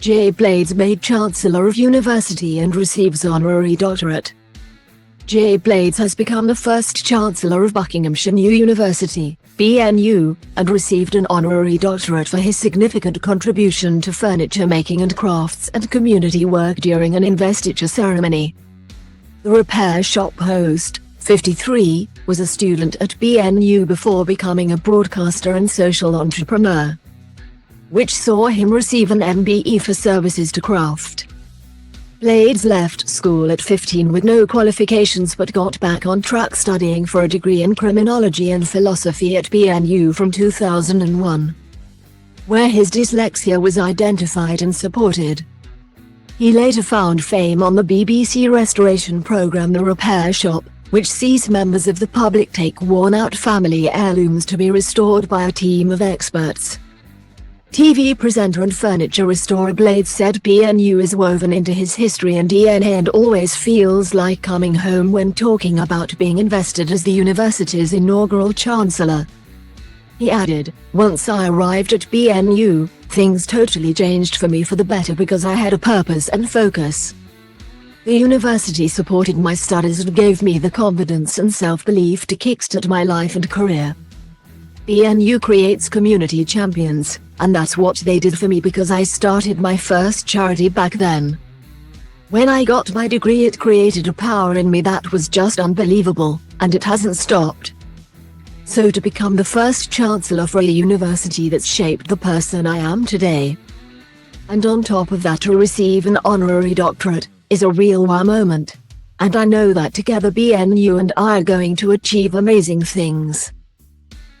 J. Blades made Chancellor of University and receives honorary doctorate. J. Blades has become the first Chancellor of Buckinghamshire New University, BNU, and received an honorary doctorate for his significant contribution to furniture making and crafts and community work during an investiture ceremony. The repair shop host, 53, was a student at BNU before becoming a broadcaster and social entrepreneur, which saw him receive an MBE for services to craft. Blades left school at 15 with no qualifications but got back on track studying for a degree in criminology and philosophy at BNU from 2001, where his dyslexia was identified and supported. He later found fame on the BBC restoration programme The Repair Shop, which sees members of the public take worn-out family heirlooms to be restored by a team of experts. TV presenter and furniture restorer Blades said BNU is woven into his history and DNA and always feels like coming home when talking about being invested as the university's inaugural chancellor. He added, "Once I arrived at BNU, things totally changed for me for the better because I had a purpose and focus. The university supported my studies and gave me the confidence and self-belief to kickstart my life and career. BNU creates community champions, and that's what they did for me because I started my first charity back then. When I got my degree it created a power in me that was just unbelievable, and it hasn't stopped. So to become the first chancellor for a university that's shaped the person I am today, and on top of that to receive an honorary doctorate, is a real wow moment. And I know that together BNU and I are going to achieve amazing things.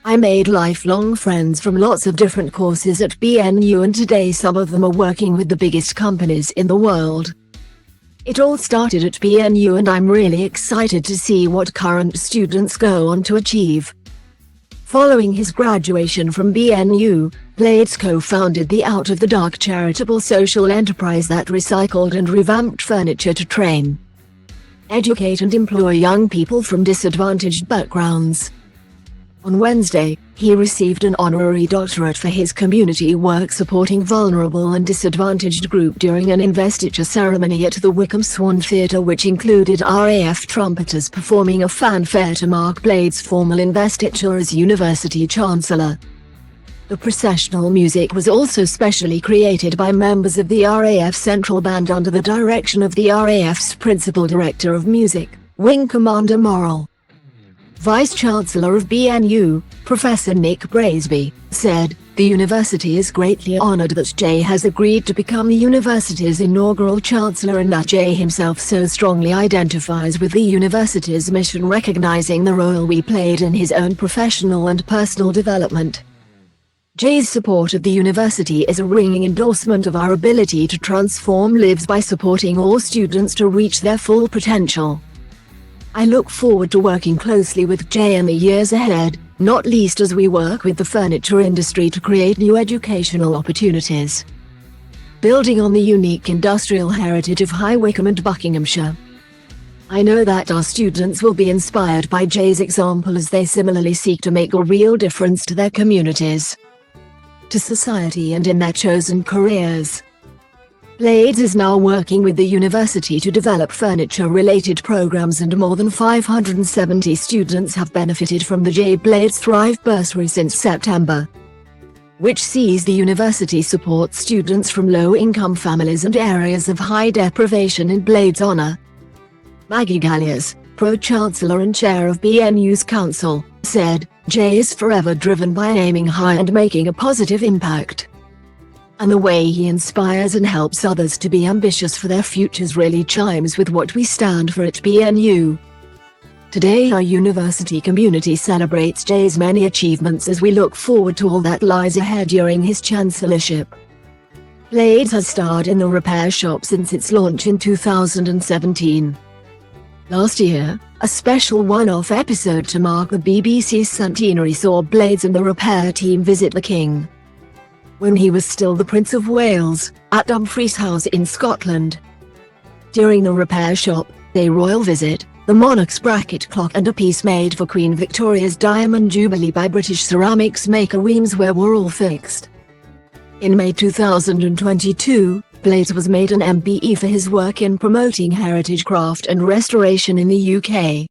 I made lifelong friends from lots of different courses at BNU and today some of them are working with the biggest companies in the world. It all started at BNU and I'm really excited to see what current students go on to achieve." Following his graduation from BNU, Blades co-founded the Out of the Dark charitable social enterprise that recycled and revamped furniture to train, educate and employ young people from disadvantaged backgrounds. On Wednesday, he received an honorary doctorate for his community work supporting vulnerable and disadvantaged groups during an investiture ceremony at the Wickham Swan Theatre, which included RAF trumpeters performing a fanfare to mark Blades' formal investiture as University Chancellor. The processional music was also specially created by members of the RAF Central Band under the direction of the RAF's Principal Director of Music, Wing Commander Morrell. Vice-Chancellor of BNU, Professor Nick Braisby, said, "The university is greatly honored that Jay has agreed to become the university's inaugural chancellor and that Jay himself so strongly identifies with the university's mission, recognizing the role we played in his own professional and personal development. Jay's support of the university is a ringing endorsement of our ability to transform lives by supporting all students to reach their full potential. I look forward to working closely with Jay in the years ahead, not least as we work with the furniture industry to create new educational opportunities, building on the unique industrial heritage of High Wycombe and Buckinghamshire. I know that our students will be inspired by Jay's example as they similarly seek to make a real difference to their communities, to society and in their chosen careers." Blades is now working with the university to develop furniture-related programs and more than 570 students have benefited from the J. Blades Thrive bursary since September, which sees the university support students from low-income families and areas of high deprivation in Blades' honor. Maggie Galliers, Pro-Chancellor and Chair of BNU's Council, said, "Jay is forever driven by aiming high and making a positive impact. And the way he inspires and helps others to be ambitious for their futures really chimes with what we stand for at BNU." Today our university community celebrates Jay's many achievements as we look forward to all that lies ahead during his chancellorship. Blades has starred in The Repair Shop since its launch in 2017. Last year, a special one-off episode to mark the BBC's centenary saw Blades and the repair team visit the King, when he was still the Prince of Wales, at Dumfries House in Scotland. During The Repair Shop, a royal visit, the monarch's bracket clock and a piece made for Queen Victoria's Diamond Jubilee by British ceramics maker Wemyss were all fixed. In May 2022, Blades was made an MBE for his work in promoting heritage craft and restoration in the UK.